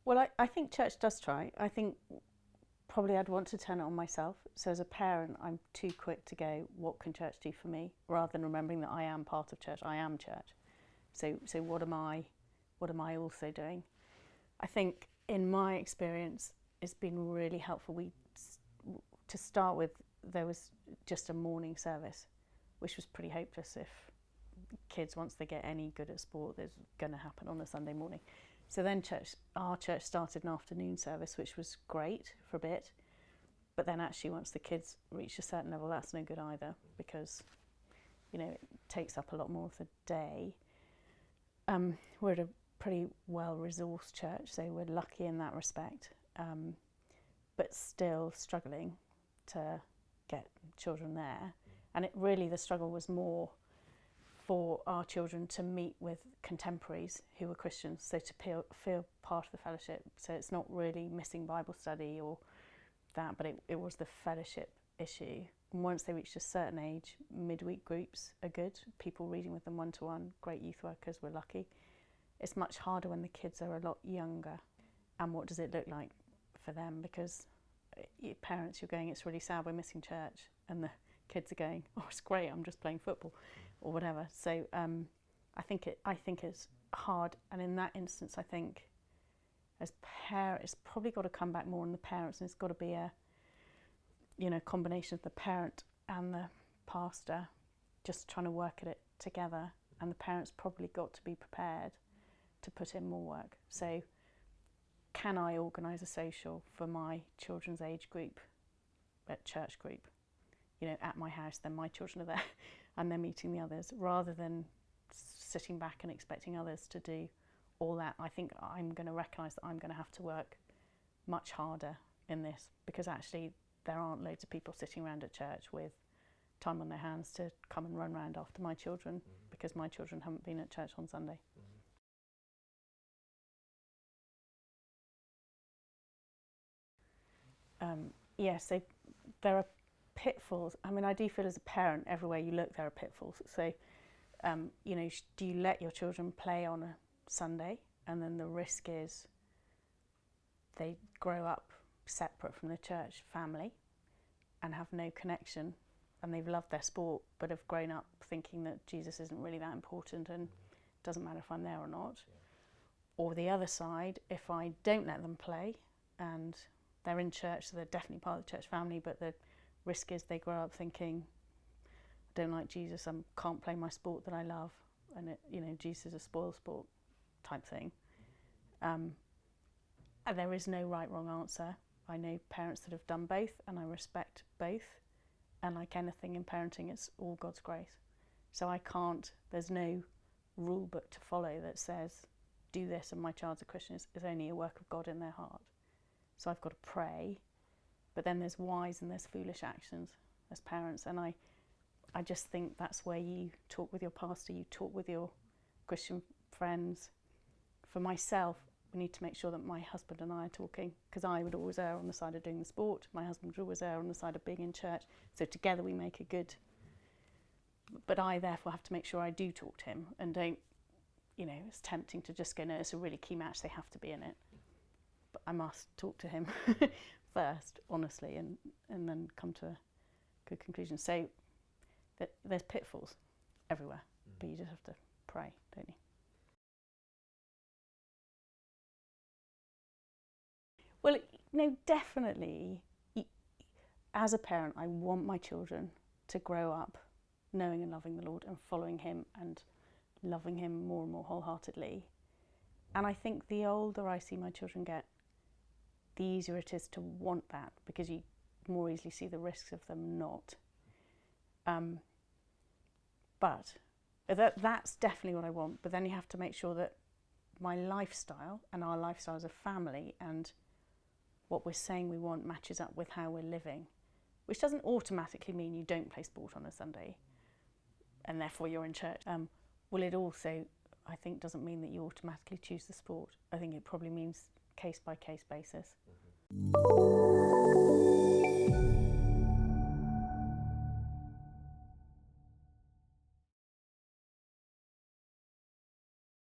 Well, I think church does try. I think probably I'd want to turn it on myself. So as a parent, I'm too quick to go, what can church do for me? Rather than remembering that I am part of church, I am church. So what am I also doing? I think in my experience, it's been really helpful. To start with, there was just a morning service, which was pretty hopeless if kids, once they get any good at sport, there's going to happen on a Sunday morning. So then our church started an afternoon service, which was great for a bit. But then actually once the kids reach a certain level, that's no good either, because, it takes up a lot more of the day. We're at a pretty well-resourced church, so we're lucky in that respect, but still struggling to get children there. And the struggle was more for our children to meet with contemporaries who were Christians, so to feel part of the fellowship. So it's not really missing Bible study or that, but it was the fellowship issue. And once they reached a certain age, midweek groups are good, people reading with them one-to-one, great youth workers, we're lucky. It's much harder when the kids are a lot younger. And what does it look like for them? Because parents, you're going, it's really sad, we're missing church, and the kids are going, oh, it's great, I'm just playing football or whatever. So I think it's hard, and in that instance, I think as parents, it's probably got to come back more on the parents, and it's got to be a combination of the parent and the pastor just trying to work at it together, and the parents probably got to be prepared to put in more work. So can I organise a social for my children's age group at church group, at my house? Then my children are there and they're meeting the others, rather than sitting back and expecting others to do all that. I think I'm going to recognise that I'm going to have to work much harder in this, because actually there aren't loads of people sitting around at church with time on their hands to come and run around after my children, because my children haven't been at church on Sunday. So there are pitfalls. I mean, I do feel as a parent, everywhere you look, there are pitfalls. So, do you let your children play on a Sunday, and then the risk is they grow up separate from the church family and have no connection, and they've loved their sport but have grown up thinking that Jesus isn't really that important and it doesn't matter if I'm there or not. Or the other side, if I don't let them play and they're in church, so they're definitely part of the church family, but the risk is they grow up thinking, I don't like Jesus, I can't play my sport that I love, and Jesus is a spoil sport type thing. And there is no right wrong answer. I know parents that have done both, and I respect both, and like anything in parenting, it's all God's grace. So there's no rule book to follow that says do this and my child's a Christian. It's only a work of God in their heart. So I've got to pray, but then there's wise and there's foolish actions as parents, and I just think that's where you talk with your pastor, you talk with your Christian friends. For myself, we need to make sure that my husband and I are talking, because I would always err on the side of doing the sport, my husband would always err on the side of being in church, so together we make a good. But I therefore have to make sure I do talk to him, and don't, it's tempting to just go, no, it's a really key match, they have to be in it. But I must talk to him first, honestly, and then come to a good conclusion. So there's pitfalls everywhere, but you just have to pray, don't you? Well, definitely, as a parent, I want my children to grow up knowing and loving the Lord and following him and loving him more and more wholeheartedly. And I think the older I see my children get, the easier it is to want that, because you more easily see the risks of them not. But that's definitely what I want. But then you have to make sure that my lifestyle and our lifestyle as a family and what we're saying we want matches up with how we're living, which doesn't automatically mean you don't play sport on a Sunday and therefore you're in church. Well, it also, I think, doesn't mean that you automatically choose the sport. I think it probably means case-by-case basis.